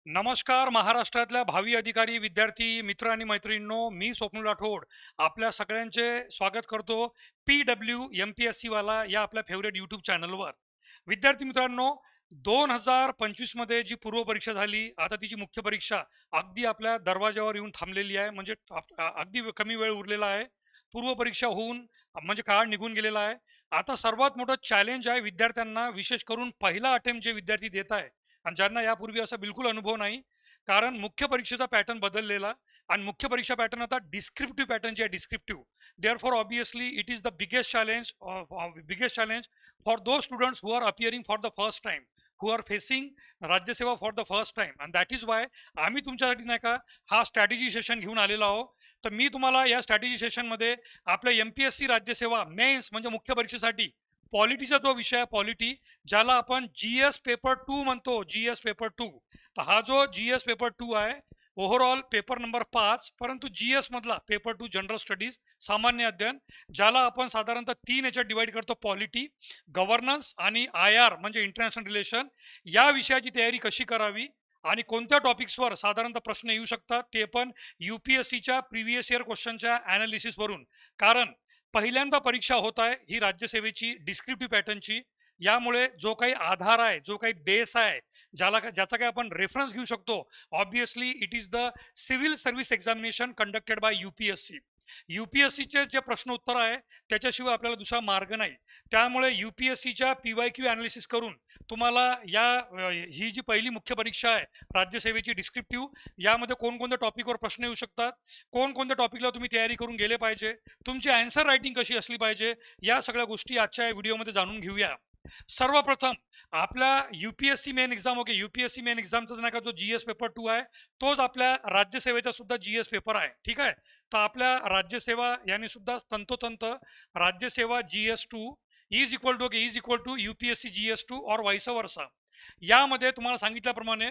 नमस्कार महाराष्ट्रातल्या भावी अधिकारी विद्यार्थी मित्र आणि मैत्रिणींनो, मी स्वप्नील राठोड आपल्या सगळ्यांचे स्वागत करतो PWMPSC वाला या आपल्या फेवरेट यूट्यूब चॅनलवर. विद्यार्थी मित्रांनो, 2025 मध्ये जी पूर्व परीक्षा झाली, आता तिची मुख्य परीक्षा अगदी आपल्या दरवाजावर येऊन थांबलेली आहे. म्हणजे अगदी कमी वेळ उरलेला आहे. पूर्व परीक्षा होऊन म्हणजे काळ निघून गेलेला आहे. आता सर्वात मोठं चॅलेंज आहे विद्यार्थ्यांना, विशेष करून पहिला अटेम्प्ट जे विद्यार्थी देत आहे आणि ज्यांना यापूर्वी असा बिलकुल अनुभव नाही. कारण मुख्य परीक्षेचा पॅटर्न बदललेला आणि मुख्य परीक्षा पॅटर्न आता डिस्क्रिप्टिव्ह पॅटर्न जे आहे descriptive. Therefore obviously it is the biggest challenge for those students who are appearing for the first time, who are facing राज्यसेवा for the first time. And that is why आम्ही तुमच्यासाठी नाही का हा strategy session घेऊन आलेलो आहोत. तर मी तुम्हाला या स्ट्रॅटेजी सेशनमध्ये आपल्या MPSC राज्यसेवा मेन्स म्हणजे मुख्य परीक्षेसाठी पॉलिटीचा जो विषय आहे पॉलिटी, ज्याला आपण GS पेपर 2 म्हणतो, GS पेपर 2. तर हा जो GS पेपर 2 आहे, ओव्हरऑल पेपर नंबर 5, परंतु GS मधला पेपर 2 जनरल स्टडीज सामान्य अध्ययन, ज्याला आपण साधारणतः 3 याच्यात डिवाइड करतो: पॉलिटी, गव्हर्नन्स आणि IR म्हणजे इंटरनॅशनल रिलेशन. या विषयाची तयारी कशी करावी आणि कोणत्या टॉपिक्सवर साधारणतः प्रश्न येऊ शकतात, ते पण UPSCच्या प्रिव्हियस इयर क्वेश्चनच्या ॲनालिसिसवरून. कारण पहिल्यांदा परीक्षा होत आहे ही राज्यसेवेची डिस्क्रिप्टिव्ह पॅटर्नची. यामुळे जो काही आधार आहे, जो काही बेस आहे, ज्याचा काही आपण रेफरन्स घेऊ शकतो, obviously it is the civil service examination conducted by UPSC. UPSCचे जे प्रश्न उत्तर आहे त्याच्याशिवाय आपल्याला दुसरा मार्ग नाही. त्यामुळे UPSCच्या PYQ अनालिसिस करून तुम्हाला ही जी पहिली मुख्य परीक्षा आहे राज्यसेवेची डिस्क्रिप्टिव्ह, यामध्ये कोणकोणत्या टॉपिकवर प्रश्न येऊ शकतात, कोणकोणत्या टॉपिकला तुम्ही तयारी करून गेले पाहिजे, तुमची आन्सर रायटिंग कशी असली पाहिजे, या सगळ्या गोष्टी आजच्या व्हिडिओमध्ये जाणून घेऊया. सर्वप्रथम आपल्या UPSC main exam, okay, UPSC main एक्झामचा नाही का जो GS पेपर 2 आहे, तोच आपल्या राज्यसेवेचा सुद्धा GS पेपर आहे. ठीक आहे. तर आपल्या राज्यसेवा याने सुद्धा तंतोतंत राज्यसेवा GS2 is equal to UPSC GS2 और वाईस वर्सा. यामध्ये तुम्हाला सांगितल्याप्रमाणे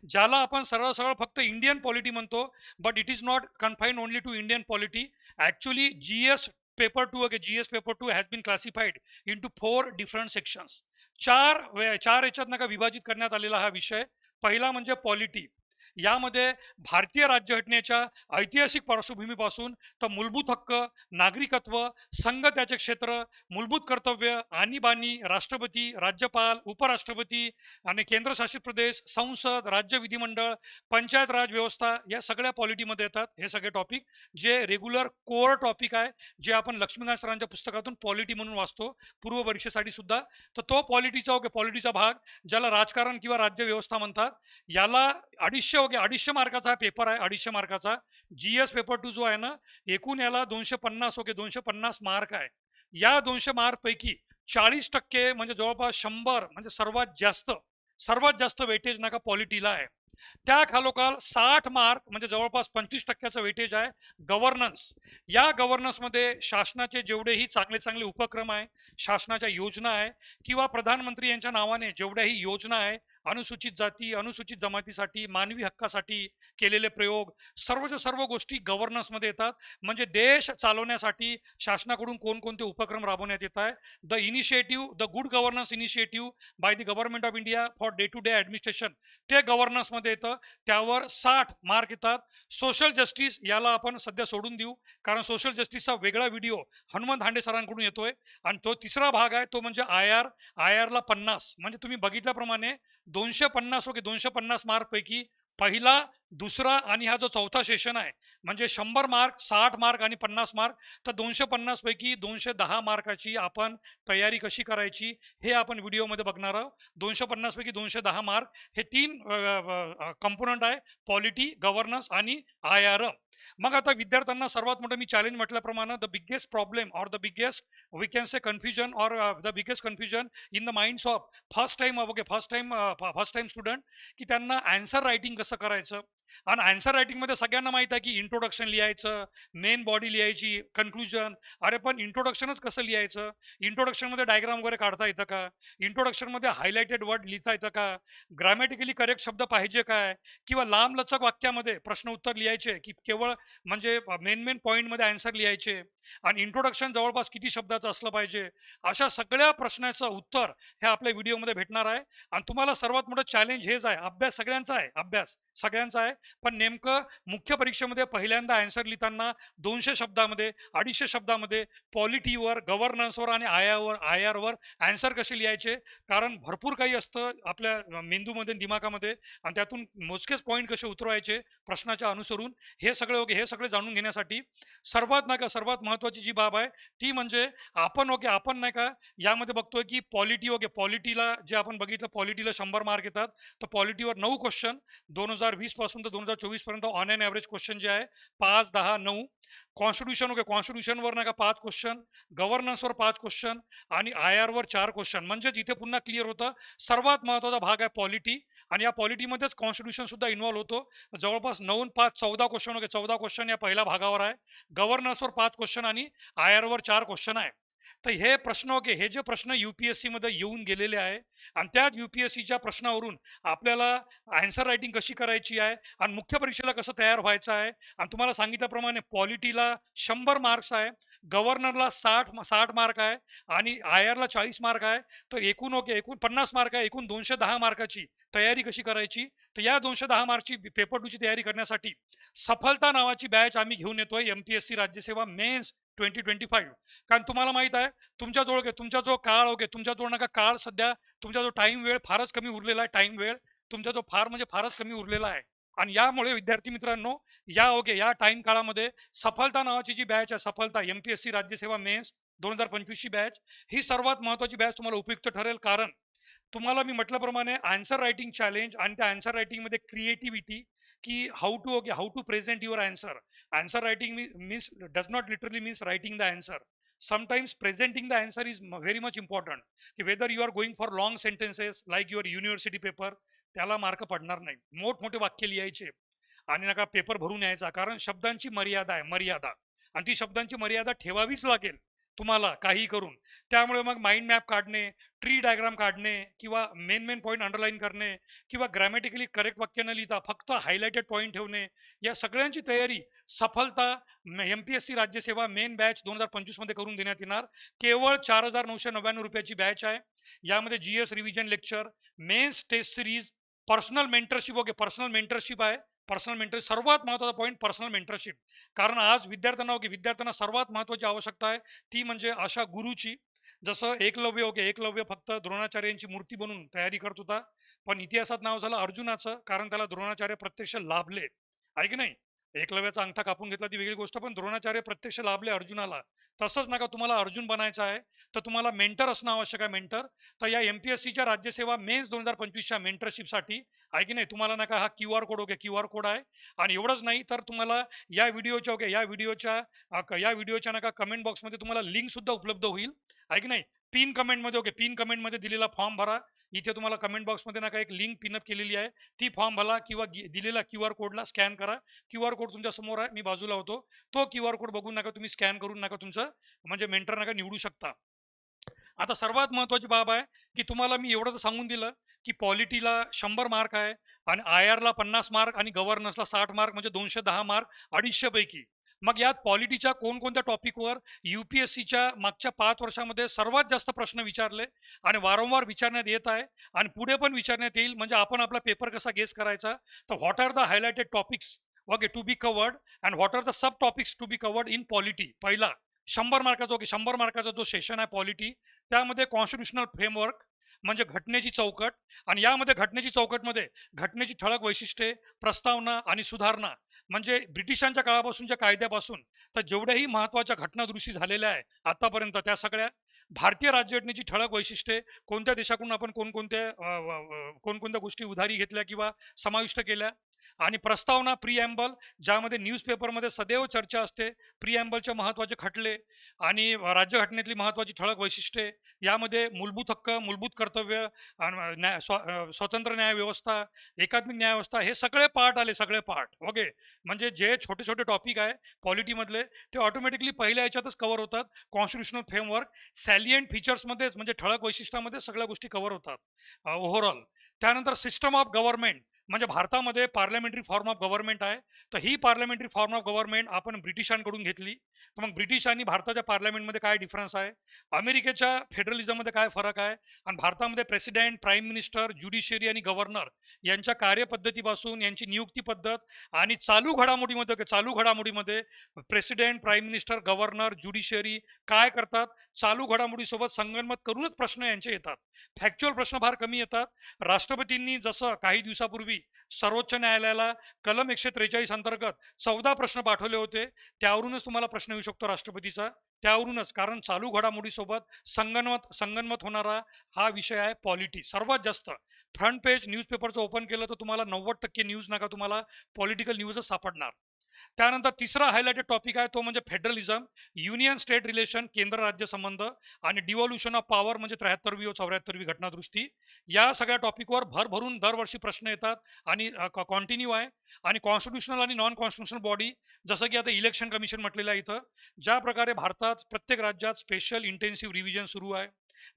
ज्याला आपण सरळ सरळ फक्त इंडियन पॉलिटी म्हणतो, but it is not confined only to Indian polity. Actually GS paper 2, okay, GS paper 2 has been classified into 4 different sections. चार याच्यात नका विभाजित करण्यात आलेला हा विषय. पहिला म्हणजे पॉलिटी. यामध्ये भारतीय राज्यघटनेच्या ऐतिहासिक पार्श्वभूमीपासून तर मूलभूत हक्क, नागरिकत्व, संघ त्याचे क्षेत्र, मूलभूत कर्तव्य, आणीबाणी, राष्ट्रपती, राज्यपाल, उपराष्ट्रपती आणि केंद्रशासित प्रदेश, संसद, राज्य विधिमंडळ, पंचायत राज व्यवस्था, या सगळ्या पॉलिटीमध्ये येतात. हे सगळे टॉपिक जे रेग्युलर कोअर टॉपिक आहे, जे आपण लक्ष्मीकांत सरांच्या पुस्तकातून पॉलिटी म्हणून वाचतो पूर्व परीक्षेसाठी सुद्धा. तर तो पॉलिटीचा, ओके, पॉलिटीचा भाग, ज्याला राजकारण किंवा राज्य व्यवस्था म्हणतात, याला 250 मार्काचा हा पेपर आहे. 250 मार्काचा GS पेपर 2 जो आहे ना, एकूण याला 250, ओके, 250 मार्क आहे. या 200 मार्क पैकी 40% म्हणजे जवळपास 100 म्हणजे सर्वात जास्त वेटेज नका पॉलिटीला आहे. त्या खालोखाल 60 मार्क म्हणजे जवळपास 25%चं वेटेज आहे गव्हर्नन्स. या गव्हर्नन्समध्ये शासनाचे जेवढेही चांगले चांगले उपक्रम आहे, शासनाच्या योजना आहे, किंवा प्रधानमंत्री यांच्या नावाने जेवढ्याही योजना आहे, अनुसूचित जाती, अनुसूचित जमातीसाठी, मानवी हक्कासाठी केलेले प्रयोग, सर्वच्या सर्व गोष्टी गव्हर्नन्समध्ये येतात. म्हणजे देश चालवण्यासाठी शासनाकडून कोणकोणते उपक्रम राबवण्यात येत आहे, the good governance initiative by the government of India for day to day administration, ते गव्हर्नन्समध्ये येतं. त्यावर 60 मार्क येतात. सोशल जस्टिस याला आपण सध्या सोडून देऊ, कारण सोशल जस्टिसचा वेगळा व्हिडिओ हनुमंत हांडे सरांकडून येतोय. आणि तो तिसरा भाग आहे, तो म्हणजे IR ला 50. म्हणजे तुम्ही बघितल्याप्रमाणे 250, ओके, 250 मार्क पैकी पहिला, दुसरा आणि हा जो चौथा सेशन आहे, म्हणजे 100 मार्क, 60 मार्क आणि 50 मार्क. तर 250 पैकी 210 मार्काची आपण तयारी कशी करायची हे आपण व्हिडिओमध्ये बघणार आहोत. 250 पैकी 210 मार्क हे 3 कंपोनंट आहे: पॉलिटी, गव्हर्नन्स आणि IR. मग आता विद्यार्थ्यांना सर्वात मोठं मी चॅलेंज म्हटल्याप्रमाणे, द बिगेस्ट प्रॉब्लेम और the biggest we can say confusion और the biggest confusion in the minds of first time student, की त्यांना आन्सर रायटिंग कसं करायचं, आणि आन्सर रायटिंगमध्ये सगळ्यांना माहित आहे की इंट्रोडक्शन लिहायचं, मेन बॉडी लिहायची, कन्क्लुजन. अरे पण इंट्रोडक्शनच कसं लिहायचं? इंट्रोडक्शनमध्ये डायग्राम वगैरे काढता येतं का? इंट्रोडक्शनमध्ये हायलाइटेड वर्ड लिहिता येतं का? ग्रामॅटिकली करेक्ट शब्द पाहिजे काय? किंवा लांबलचक वाक्यामध्ये प्रश्न उत्तर लिहायचे की केवळ म्हणजे मेन पॉईंटमध्ये आन्सर लिहायचे? आणि इंट्रोडक्शन जवळपास किती शब्दाचं असलं पाहिजे? अशा सगळ्या प्रश्नाचं उत्तर हे आपल्या व्हिडिओमध्ये भेटणार आहे. आणि तुम्हाला सर्वात मोठं चॅलेंज हेच आहे, अभ्यास सगळ्यांचा आहे, अभ्यास सगळ्यांचा आहे, पण नेमकं मुख्य परीक्षेमध्ये पहिल्यांदा आन्सर लिहिताना 200 शब्दामध्ये, 250 शब्दामध्ये पॉलिटीवर, गव्हर्नन्सवर आणि आयआरवर आन्सर कसे लिहायचे, कारण भरपूर काही असतं आपल्या मेंदूमध्ये, दिमागामध्ये, आणि त्यातून मोजकेच पॉईंट कसे उतरवायचे प्रश्नाच्या अनुसरून, हे सगळे जाणून घेण्यासाठी सर्वात महत्त्वाची जी बाब आहे ती म्हणजे आपण नाही का यामध्ये बघतोय की पॉलिटीला जे आपण बघितलं, पॉलिटीला 100 मार्क येतात, तर पॉलिटीवर 9 क्वेश्चन 2020 पासून तर 2024 पर्यंत ऑन एन ॲव्हरेज क्वेश्चन जे आहे 5, 10, 9. कॉन्स्टिट्यूशनवर नाही का 5 क्वेश्चन, गव्हर्नन्सवर 5 क्वेश्चन आणि आयआरवर 4 क्वेश्चन. म्हणजे जिथे पुन्हा क्लिअर होतं सर्वात महत्त्वाचा भाग आहे पॉलिटी, आणि या पॉलिटीमध्येच कॉन्स्टिट्यूशन सुद्धा इन्व्हॉल्व होतो. जवळपास 9, 5, 14 क्वेश्चन 14 क्वेश्चन या पहिल्या भागावर आहे, गव्हर्नन्सवर 5 क्वेश्चन आणि आयआरवर 4 क्वेश्चन आहे. तर हे प्रश्न हे जे प्रश्न UPSC मध्ये येऊन गेलेले आहे, आणि त्याच UPSCच्या प्रश्नावरून आपल्याला आन्सर रायटिंग कशी करायची आहे आणि मुख्य परीक्षेला कसं तयार व्हायचं आहे. आणि तुम्हाला सांगितल्याप्रमाणे पॉलिटीला 100 मार्क्स आहे, गव्हर्नरला 60 मार्क आहे आणि आयआरला 40 मार्क आहे. तर एकूण 50 मार्क आहे, एकूण 210 मार्काची तयारी कशी करायची. तर या 210 मार्कची पेपर 2ची तयारी करण्यासाठी सफलता नावाची बॅच आम्ही घेऊन येतोय, MPSC राज्यसेवा मेन्स 2025. कारण तुम्हाला माहित आहे तुमच्या जो काळ तुमच्याजवळ नका काळ सध्या तुमचा जो टाइम वेळ फारच कमी उरलेला आहे. टाइम वेळ तुमचा जो फारच कमी उरलेला आहे. आणि यामुळे विद्यार्थी मित्रांनो, या टाइम काळामध्ये सफलता नावाची जी बॅच आहे, सफलता MPSC राज्यसेवा मेन्स 2025 ची बॅच, ही सर्वात महत्त्वाची बॅच तुम्हाला उपयुक्त ठरेल. कारण तुम्हाला मी म्हटल्याप्रमाणे आन्सर रायटिंग चॅलेंज आणि त्या आन्सर रायटिंगमध्ये क्रिएटिव्हिटी, की how to present your answer. Answer writing means does not literally means writing the answer. Sometimes presenting the answer is very much important. की whether you are going for long sentences like your university paper, त्याला mark पडणार नाही. मोठमोठे वाक्य लिहायचे आणि नका paper भरून यायचा, कारण शब्दांची मर्यादा आहे, मर्यादा. आणि ती शब्दांची मर्यादा ठेवावीच लागेल तुम्हाला काही करून. त्यामुळे मग माइंड मॅप काढणे, ट्री डायग्राम काढणे, किंवा मेन पॉईंट अंडरलाईन करणे, किंवा ग्रॅमॅटिकली करेक्ट वाक्य न लिहिता फक्त हायलाइटेड पॉईंट ठेवणे, या सगळ्यांची तयारी सफलता MPSC राज्यसेवा मेन बॅच 2025 मध्ये करून देण्यात येणार. केवळ 4,999 रुपयाची बॅच आहे. यामध्ये GS revision lecture, mains test series, personal mentorship आहे. पर्सनल मेंटर सर्वात महत्त्वाचा पॉईंट, पर्सनल मेंटरशिप. कारण आज विद्यार्थ्यांना सर्वात महत्त्वाची आवश्यकता आहे ती म्हणजे अशा गुरुची. जसं एकलव्य फक्त द्रोणाचार्यांची मूर्ती बनून तयारी करत होता, पण इतिहासात नाव झालं अर्जुनाचं, कारण त्याला द्रोणाचार्य प्रत्यक्ष लाभले, आहे की नाही. एकलव्याचा अंगठा कापून घेतला ती वेगळी गोष्ट, पण द्रोणाचार्य प्रत्यक्ष लाभले अर्जुनाला. तसंच नका तुम्हाला अर्जुन बनायचं आहे तर तुम्हाला मेंटर असणं आवश्यक आहे, मेंटर. तर या MPSCच्या राज्यसेवा मेन्स 2025च्या मेंटरशिपसाठी, आहे की नाही, तुम्हाला नका हा QR कोड आहे. आणि एवढंच नाही तर तुम्हाला या व्हिडिओच्या नका कमेंट बॉक्समध्ये तुम्हाला लिंक सुद्धा उपलब्ध होईल, आहे की नाही. पिन कमेंटमध्ये दिलेला फॉर्म भरा. इथे तुम्हाला कमेंट बॉक्समध्ये नका एक लिंक पिनअप केलेली आहे, ती फॉर्म भरा, किंवा दिलेला QR कोडला स्कॅन करा. QR कोड तुमच्या समोर आहे, मी बाजूला होतो. तो QR कोड बघून नका तुम्ही स्कॅन करून नका तुमचं म्हणजे मेंटर नका निवडू शकता. आता सर्वात महत्त्वाची बाब आहे की तुम्हाला मी एवढं तर सांगून दिलं की पॉलिटीला 100 मार्क आहे आणि आयआरला 50 मार्क आणि गव्हर्नन्सला 60 मार्क, म्हणजे 210 मार्क 250 पैकी. मग यात पॉलिटीच्या कोणकोणत्या टॉपिकवर UPSCच्या मागच्या 5 वर्षामध्ये सर्वात जास्त प्रश्न विचारले आणि वारंवार विचारण्यात येत आहे आणि पुढे पण विचारण्यात येईल. म्हणजे आपण आपला पेपर कसा गेस करायचा, तर what are the highlighted topics to be covered and what are the sub topics to be covered in polity. पहिला 100 मार्काचा जो सेशन आहे पॉलिटी, त्यामध्ये कॉन्स्टिट्यूशनल फ्रेमवर्क म्हणजे घटनेची चौकट. आणि यामध्ये घटनेची चौकटमध्ये घटनेची ठळक वैशिष्ट्ये, प्रस्तावना आणि सुधारणा, म्हणजे ब्रिटिशांच्या काळापासूनच्या कायद्यापासून तर जेवढ्याही महत्त्वाच्या घटनादृष्टी झालेल्या आहे आतापर्यंत, त्या सगळ्या, भारतीय राज्यघटनेची ठळक वैशिष्ट्ये, कोणत्या देशाकडून आपण कोणकोणत्या गोष्टी उधारी घेतल्या किंवा समाविष्ट केल्या, आणि प्रस्तावना प्रिॲम्बल, ज्यामध्ये न्यूजपेपरमध्ये सदैव चर्चा असते प्रिॲम्बलचे महत्त्वाचे खटले आणि राज्यघटनेतली महत्त्वाची ठळक वैशिष्ट्ये, यामध्ये मूलभूत हक्क, मूलभूत कर्तव्य, स्वतंत्र न्याय व्यवस्था, एकात्मिक न्याय व्यवस्था, हे सगळे पार्ट आले, सगळे पार्ट. ओके, म्हणजे जे छोटे छोटे टॉपिक आहे पॉलिटीमधले ते ऑटोमॅटिकली पहिल्या याच्यातच कव्हर होतात. कॉन्स्टिट्युशनल फ्रेमवर्क सॅलियंट फीचर्समध्येच, म्हणजे ठळक वैशिष्ट्यामध्ये सगळ्या गोष्टी कव्हर होतात ओव्हरऑल. त्यानंतर सिस्टम ऑफ गव्हर्नमेंट, म्हणजे भारतामध्ये पार्लमेंटरी फॉर्म ऑफ गव्हर्नमेंट आहे. तर ही पार्लमेंटरी फॉर्म ऑफ गव्हर्नमेंट आपण ब्रिटिशांकडून घेतली. तर मग ब्रिटिश आणि भारताच्या पार्लमेंटमध्ये काय डिफरन्स आहे, अमेरिकेच्या फेडरलिझममध्ये काय फरक आहे, आणि भारतामध्ये प्रेसिडेंट, प्राईम मिनिस्टर, ज्युडिशियरी आणि गव्हर्नर यांच्या कार्यपद्धतीपासून यांची नियुक्ती पद्धत आणि चालू घडामोडीमध्ये president, prime minister, governor, judiciary काय करतात, चालू घडामोडीसोबत संगनमत करूनच प्रश्न यांचे येतात. फॅक्च्युअल प्रश्न फार कमी येतात. राष्ट्रपतींनी जसं काही दिवसापूर्वी सर्वोच्च न्यायालयाला कलम 143 अंतर्गत 14 प्रश्न पाठवले होते, त्यावरूनच तुम्हाला प्रश्न येऊ शकतो राष्ट्रपतीचा, त्यावरूनच. कारण चालू घडामोडीसोबत संगनमत होणारा हा विषय आहे पॉलिटी. सर्वात जास्त फ्रंट पेज न्यूजपेपरचं ओपन केलं तर तुम्हाला 90% न्यूज नका तुम्हाला पॉलिटिकल न्यूजच सापडणार. त्यानंतर तिसरा हायलाइटेड टॉपिक आहे तो म्हणजे फेडरलिझम, युनियन स्टेट रिलेशन, केंद्र राज्य संबंध, आणि डिव्हॉल्युशन ऑफ पॉवर, म्हणजे 73वी व 74वी घटनादुरुस्ती. या सगळ्या टॉपिकवर भरभरून दरवर्षी प्रश्न येतात आणि कॉन्टिन्यू आहे. आणि कॉन्स्टिट्युशनल आणि नॉन कॉन्स्टिट्युशनल बॉडी, जसं की आता इलेक्शन कमिशन म्हटलेलं आहे इथं, ज्या प्रकारे भारतात प्रत्येक राज्यात स्पेशल इंटेन्सिव्ह रिव्हिजन सुरू आहे.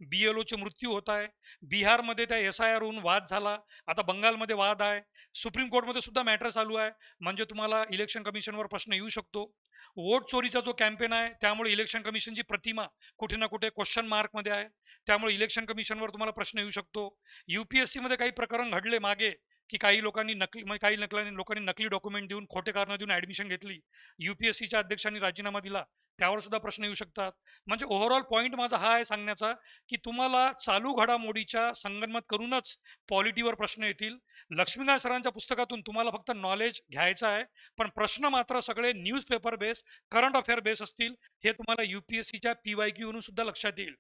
BLOचे मृत्यू होत आहे. बिहारमध्ये त्या SIR होऊन वाद झाला, आता बंगालमध्ये वाद आहे, सुप्रीम कोर्टमध्ये सुद्धा मॅटर चालू आहे. म्हणजे तुम्हाला इलेक्शन कमिशनवर प्रश्न येऊ शकतो. वोट चोरीचा जो कॅम्पेन आहे त्यामुळे इलेक्शन कमिशनची प्रतिमा कुठे ना कुठे क्वेश्चन मार्कमध्ये आहे, त्यामुळे इलेक्शन कमिशनवर तुम्हाला प्रश्न येऊ शकतो. UPSC मध्ये काही प्रकरण घडले मागे, की काही लोकांनी नकली, म्हणजे काही लोकांनी नकली डॉक्युमेंट देऊन, खोटे कारण देऊन ऍडमिशन घेतली, UPSCच्या अध्यक्षांनी राजीनामा दिला, त्यावर सुद्धा प्रश्न येऊ शकतात. म्हणजे ओव्हरऑल पॉईंट माझा हा आहे सांगण्याचा, की तुम्हाला चालू घडामोडीच्या संगनमत करूनच पॉलिटीवर प्रश्न येतील. लक्ष्मीनाथ सरांच्या पुस्तकातून तुम्हाला फक्त नॉलेज घ्यायचं आहे, पण प्रश्न मात्र सगळे newspaper base, current affair base असतील. हे तुम्हाला UPSCच्या PYQ वरून सुद्धा लक्षात येईल.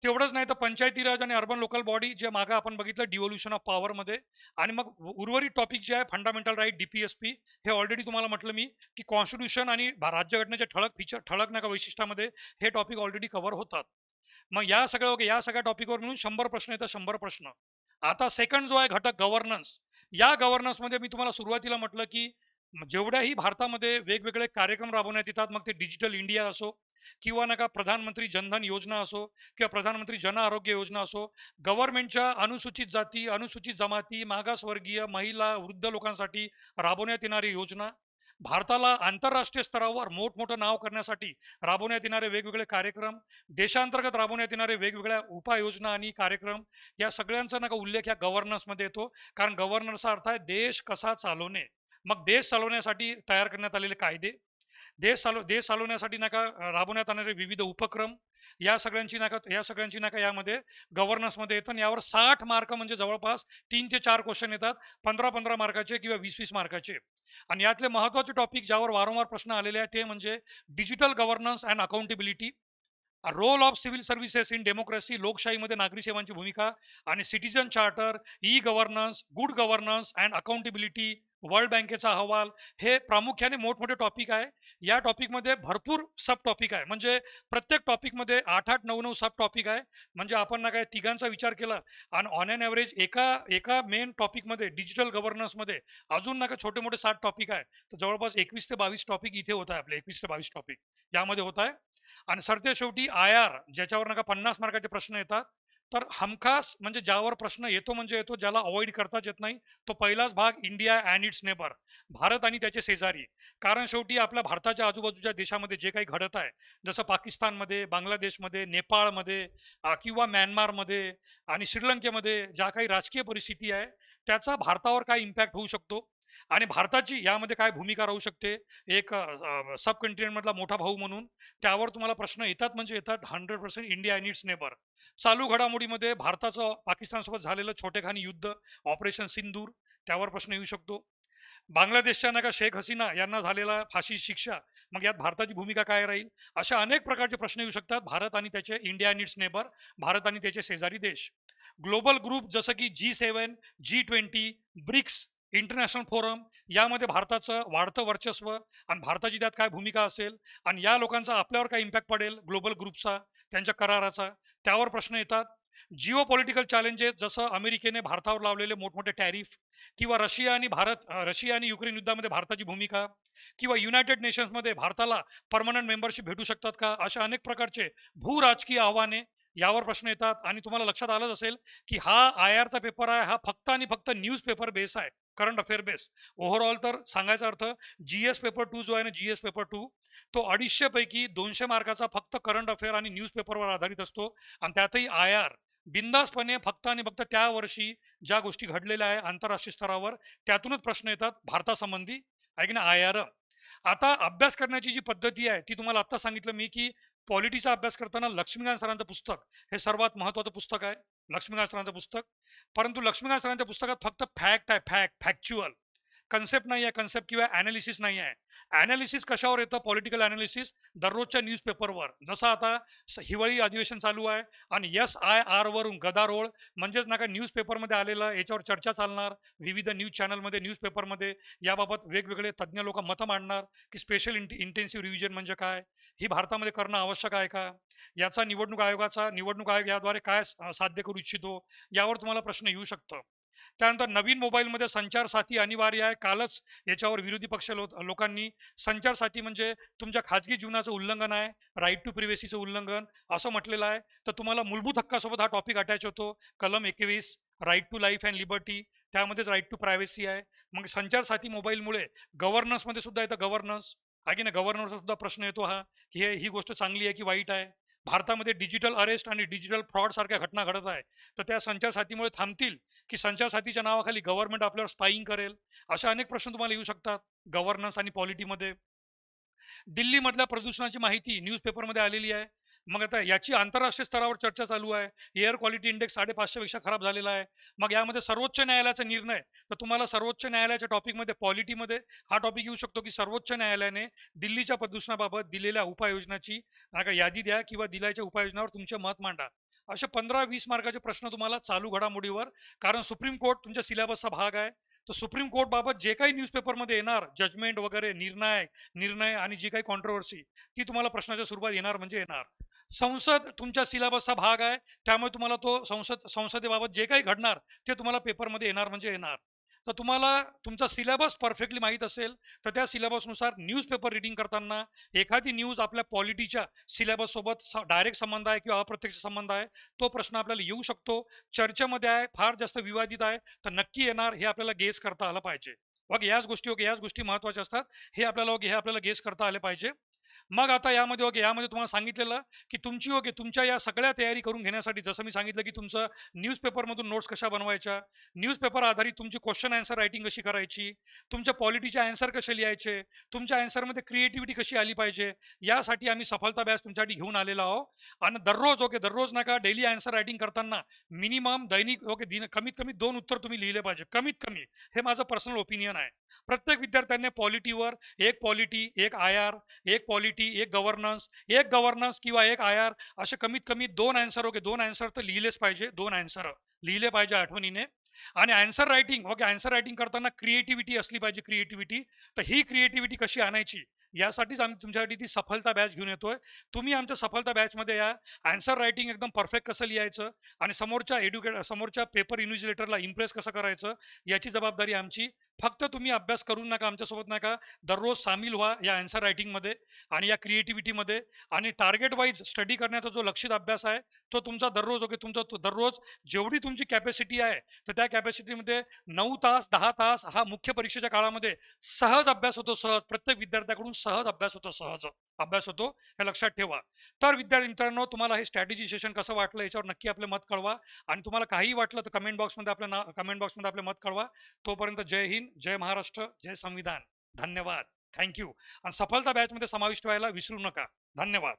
तेवढंच नाही तर पंचायती राज आणि अर्बन लोकल बॉडी, जे मागं आपण बघितलं डिव्होल्युशन ऑफ पॉवरमध्ये. आणि मग उर्वरित टॉपिक जे आहे फंडामेंटल राईट, DPSP, हे ऑलरेडी तुम्हाला म्हटलं मी, की कॉन्स्टिट्यूशन आणि राज्यघटनेच्या ठळक नका वैशिष्ट्यामध्ये हे टॉपिक ऑलरेडी कव्हर होतात. मग या सगळ्या टॉपिकवर मिळून 100 प्रश्न येतात, 100 प्रश्न. आता सेकंड जो आहे घटक गव्हर्नन्स, या गव्हर्नन्समध्ये मी तुम्हाला सुरुवातीला म्हटलं की जेवढ्याही भारतामध्ये वेगवेगळे कार्यक्रम राबवण्यात येतात, मग ते डिजिटल इंडिया असो, किंवा नका प्रधानमंत्री जनधन योजना असो, किंवा प्रधानमंत्री जन आरोग्य योजना असो, गव्हर्नमेंटच्या अनुसूचित जाती, अनुसूचित जमाती, मागासवर्गीय, महिला, वृद्ध लोकांसाठी राबवण्यात येणारी योजना, भारताला आंतरराष्ट्रीय स्तरावर मोठमोठं नाव करण्यासाठी राबवण्यात येणारे वेगवेगळे कार्यक्रम, देशांतर्गत राबवण्यात येणारे वेगवेगळ्या उपाययोजना आणि कार्यक्रम, या सगळ्यांचा नका उल्लेख या गव्हर्नन्समध्ये येतो. कारण गव्हर्नन्सचा अर्थ आहे देश कसा चालवणे. मग देश चालवण्यासाठी तयार करण्यात आलेले कायदे, देश चालवण्यासाठी नका राबवण्यात येणारे विविध उपक्रम, या सगळ्यांची नका यामध्ये गव्हर्नन्समध्ये येतं. आणि यावर 60 मार्क, म्हणजे जवळपास 3 ते 4 क्वेश्चन येतात, 15-15 मार्काचे किंवा 20-20 मार्काचे. आणि यातले महत्त्वाचे टॉपिक ज्यावर वारंवार प्रश्न आलेले आहेत ते म्हणजे digital governance and accountability, role of civil services in democracy, लोकशाहीमध्ये नागरी सेवांची भूमिका, आणि citizen charter, e governance, good governance and accountability, world बँकेचा अहवाल. हे प्रामुख्याने मोठमोठे टॉपिक आहे. या टॉपिकमध्ये भरपूर सब टॉपिक आहे, म्हणजे प्रत्येक टॉपिकमध्ये 8-8, 9-9 सब टॉपिक आहे. म्हणजे आपण ना काय तिघांचा विचार केला आणि ऑन अन ॲव्हरेज एका मेन टॉपिकमध्ये, डिजिटल गव्हर्नन्समध्ये अजून ना छोटे मोठे 7 टॉपिक आहे. तर जवळपास 21 ते 22 टॉपिक इथे होत आहे, आपले 21 ते 22 टॉपिक यामध्ये होत आहे. आणि सरते शेवटी IR, ज्याच्यावर नका 50 मार्काचे प्रश्न येतात. तर हमखास म्हणजे ज्यावर प्रश्न येतो म्हणजे येतो, ज्याला अवॉइड करताच येत नाही, तो पहिलाच भाग India and it's neighbour, Bharat आणि त्याचे शेजारी. कारण शेवटी आपल्या भारताच्या आजूबाजूच्या देशामध्ये जे काही घडत आहे, जसं पाकिस्तानमध्ये, बांगलादेशमध्ये, नेपाळमध्ये, किंवा म्यानमारमध्ये आणि श्रीलंकेमध्ये ज्या काही राजकीय परिस्थिती आहे, त्याचा भारतावर काय इम्पॅक्ट होऊ शकतो आणि भारताची यामध्ये काय भूमिका राहू शकते, एक सब कंटिनेंटमधला मोठा भाऊ म्हणून, त्यावर तुम्हाला प्रश्न येतात म्हणजे येतात. 100% इंडिया अँड इट्स नेबर. चालू घडामोडीमध्ये भारताचं पाकिस्तानसोबत झालेलं छोटेखानी युद्ध, ऑपरेशन सिंदूर, त्यावर प्रश्न येऊ शकतो. बांगलादेशच्या नका शेख हसीना यांना झालेला फाशी शिक्षा, मग यात भारताची भूमिका काय राहील. अशा अनेक प्रकारचे प्रश्न येऊ शकतात. भारत आणि त्याचे, India and it's neighbour, Bharat आणि त्याचे शेजारी देश. ग्लोबल ग्रुप जसं की G7, G20, BRICS, international forum यामध्ये भारताचं वाढतं वर्चस्व आणि भारताची त्यात काय भूमिका असेल आणि या लोकांचा आपल्यावर काय इम्पॅक्ट पडेल ग्लोबल ग्रुपचा, त्यांच्या कराराचा, त्यावर प्रश्न येतात. जिओ पॉलिटिकल चॅलेंजेस, जसं अमेरिकेने भारतावर लावलेले मोठमोठे टॅरिफ, किंवा रशिया आणि युक्रेन युद्धामध्ये भारताची भूमिका, किंवा युनायटेड नेशन्समध्ये भारताला परमनंट मेंबरशिप भेटू शकतात का, अशा अनेक प्रकारचे भू राजकीय आव्हाने यावर प्रश्न येतात. आणि तुम्हाला लक्षात आलंच असेल की हा IR चा पेपर आहे, हा फक्त आणि फक्त न्यूज पेपर बेस आहे, करंट अफेअर बेस. ओव्हरऑल तर सांगायचा अर्थ, GS पेपर 2 जो आहे ना, GS पेपर 2, तो 250 पैकी 200 मार्काचा फक्त करंट अफेअर आणि न्यूज पेपरवर आधारित असतो. आणि त्यातही IR बिंदासपणे फक्त आणि फक्त त्या वर्षी ज्या गोष्टी घडलेल्या आहे आंतरराष्ट्रीय स्तरावर त्यातूनच प्रश्न येतात भारतासंबंधी, आहे की नाही, IR. आता अभ्यास करण्याची जी पद्धती आहे ती तुम्हाला आत्ता सांगितलं मी, की पॉलिटीचा अभ्यास करताना लक्ष्मीकांत सरांचं पुस्तक हे सर्वात महत्त्वाचं पुस्तक आहे, लक्ष्मीकांत सरांचं पुस्तक. परंतु लक्ष्मीकांत सरांच्या पुस्तकात फक्त फॅक्ट आहे, फॅक्च्युअल कन्सेप्ट नाही आहे, कन्सेप्ट किंवा ॲनालिसिस नाही आहे. ॲनालिसिस कशावर येतं? पॉलिटिकल ॲनालिसिस दररोजच्या न्यूजपेपरवर. जसं आता हिवाळी अधिवेशन चालू आहे आणि SIR वरून गदारोळ, म्हणजेच नका न्यूजपेपरमध्ये आलेलं याच्यावर चर्चा चालणार, विविध न्यूज चॅनलमध्ये, न्यूजपेपरमध्ये याबाबत वेगवेगळे तज्ज्ञ लोक मतं मांडणार की स्पेशल इंटेन्सिव्ह रिव्हिजन म्हणजे काय, ही भारतामध्ये करणं आवश्यक आहे का, याचा निवडणूक आयोग याद्वारे काय साध्य करू इच्छितो, यावर तुम्हाला प्रश्न येऊ शकतो. त्यानंतर नवीन मोबाईलमध्ये संचार साथी अनिवार्य आहे. कालच याच्यावर विरोधी पक्ष लोकांनी संचार साथी म्हणजे तुमच्या खाजगी जीवनाचं उल्लंघन आहे, राईट टू प्रिव्हेसीचं उल्लंघन असं म्हटलेलं आहे. तर तुम्हाला मूलभूत हक्कासोबत हा टॉपिक अटॅच होतो. कलम 21 right to life and liberty, त्यामध्येच राईट टू प्रायव्हसी आहे. मग संचार साथी मोबाईलमुळे गव्हर्नन्समध्ये सुद्धा येतं, गव्हर्नन्स आहे की नाही, गव्हर्नन्सचा सुद्धा प्रश्न येतो हा, की ही गोष्ट चांगली आहे की वाईट आहे. भारतामध्ये डिजिटल अरेस्ट आणि डिजिटल फ्रॉड सारख्या घटना घडत आहे, तर त्या संचार साथीमुळे थांबतील की संचार साथीच्या नावाखाली गव्हर्नमेंट आपल्यावर स्पाईंग करेल, अशा अनेक प्रश्न तुम्हाला येऊ शकतात गव्हर्नन्स आणि पॉलिटीमध्ये. दिल्लीमधल्या प्रदूषणाची माहिती न्यूजपेपरमध्ये आलेली आहे. मग आता याची आंतरराष्ट्रीय स्तरावर चर्चा चालू आहे. एअर क्वालिटी इंडेक्स 550 पेक्षा खराब झालेला आहे. मग यामध्ये सर्वोच्च न्यायालयाचा निर्णय, तर तुम्हाला सर्वोच्च न्यायालयाच्या टॉपिकमध्ये पॉलिटीमध्ये हा टॉपिक येऊ शकतो की सर्वोच्च न्यायालयाने दिल्लीच्या प्रदूषणाबाबत दिलेल्या उपाययोजनाची यादी द्या किंवा दिल्याच्या उपाययोजनावर तुमचे मत मांडा. असे 15-20 मार्काचे प्रश्न तुम्हाला चालू घडामोडीवर, कारण सुप्रीम कोर्ट तुमच्या सिलेबसचा भाग आहे. तर सुप्रीम कोर्ट बाबत जे काही न्यूजपेपरमध्ये येणार जजमेंट वगैरे, निर्णय आणि जी काही कॉन्ट्रोवर्सी, ती तुम्हाला प्रश्नाच्या स्वरूपात येणार म्हणजे येणार. संसद तुमच्या सिलेबसचा भाग आहे, त्यामुळे तुम्हाला तो संसदेबाबत जे काही घडणार ते तुम्हाला पेपरमध्ये येणार म्हणजे येणार. तर तुम्हाला तुमचा सिलेबस परफेक्टली माहीत असेल तर त्या सिलेबसनुसार न्यूजपेपर रिडिंग करताना एखादी न्यूज आपल्या पॉलिटीच्या सिलेबससोबत डायरेक्ट संबंध आहे किंवा अप्रत्यक्ष संबंध आहे, तो प्रश्न आपल्याला येऊ शकतो, चर्चेमध्ये आहे, फार जास्त विवादित आहे, तर नक्की येणार हे आपल्याला गेस करता आलं पाहिजे. याच गोष्टी महत्त्वाच्या असतात, हे आपल्याला गेस करता आले पाहिजे. मग आता यामध्ये तुम्हाला सांगितलेलं की तुमच्या या सगळ्या तयारी करून घेण्यासाठी, जसं मी सांगितलं की तुमचं न्यूजपेपरमधून नोट्स कशा बनवायच्या, न्यूजपेपर आधारित तुमची क्वेश्चन आन्सर रायटिंग कशी करायची, तुमच्या पॉलिटीचे आन्सर कसे लिहायचे, तुमच्या आन्सरमध्ये क्रिएटिव्हिटी कशी आली पाहिजे, यासाठी आम्ही सफलता बॅच तुमच्यासाठी घेऊन आलेलो आहोत. आणि दररोज नका डेली आन्सर रायटिंग करताना मिनिमम दैनिक कमीत कमी 2 उत्तर तुम्ही लिहिले पाहिजे, कमीत कमी. हे माझं पर्सनल ओपिनियन आहे. प्रत्येक विद्यार्थ्यांनी पॉलिटीवर एक पॉलिटी, एक IR, एक गव्हर्नन्स किंवा एक IR, असे कमीत कमी 2 आन्सर तर लिहिलेच पाहिजे, 2 आन्सर लिहिले पाहिजे आठवणीने. आणि आन्सर रायटिंग करताना क्रिएटिव्हिटी असली पाहिजे, क्रिएटिव्हिटी. तर ही क्रिएटिव्हिटी कशी आणायची, यासाठीच आम्ही तुमच्यासाठी ती सफलता बॅच घेऊन येतोय. तुम्ही आमच्या सफलता बॅचमध्ये या. आन्सर रायटिंग एकदम परफेक्ट कसं लिहायचं आणि समोरच्या पेपर इन्व्हिजिलेटरला इम्प्रेस कसं करायचं, याची जबाबदारी आमची. फक्त तुम्ही अभ्यास करून नका, आमच्यासोबत नका, दररोज सामील व्हा या आन्सर रायटिंगमध्ये आणि या क्रिएटिव्हिटीमध्ये. आणि टार्गेट वाईज स्टडी करण्याचा जो लक्षित अभ्यास आहे तो तुमचा दररोज जेवढी तुमची कॅपॅसिटी आहे, तर त्या कॅपॅसिटीमध्ये 9 तास 10 तास हा मुख्य परीक्षेच्या काळामध्ये सहज अभ्यास होतो. प्रत्येक विद्यार्थ्याकडून सहज अभ्यास होतो, हे लक्षात ठेवा. तर विद्यार्थी मित्रांनो, तुम्हाला हे स्ट्रॅटेजी सेशन कसं वाटलं याच्यावर नक्की आपले मत कळवा. आणि तुम्हाला काहीही वाटलं तर कमेंट बॉक्समध्ये आपले मत कळवा. तोपर्यंत जय हिंद, जय महाराष्ट्र, जय संविधान. धन्यवाद, थँक्यू. आणि सफलता बॅचमध्ये समाविष्ट व्हायला विसरू नका. धन्यवाद.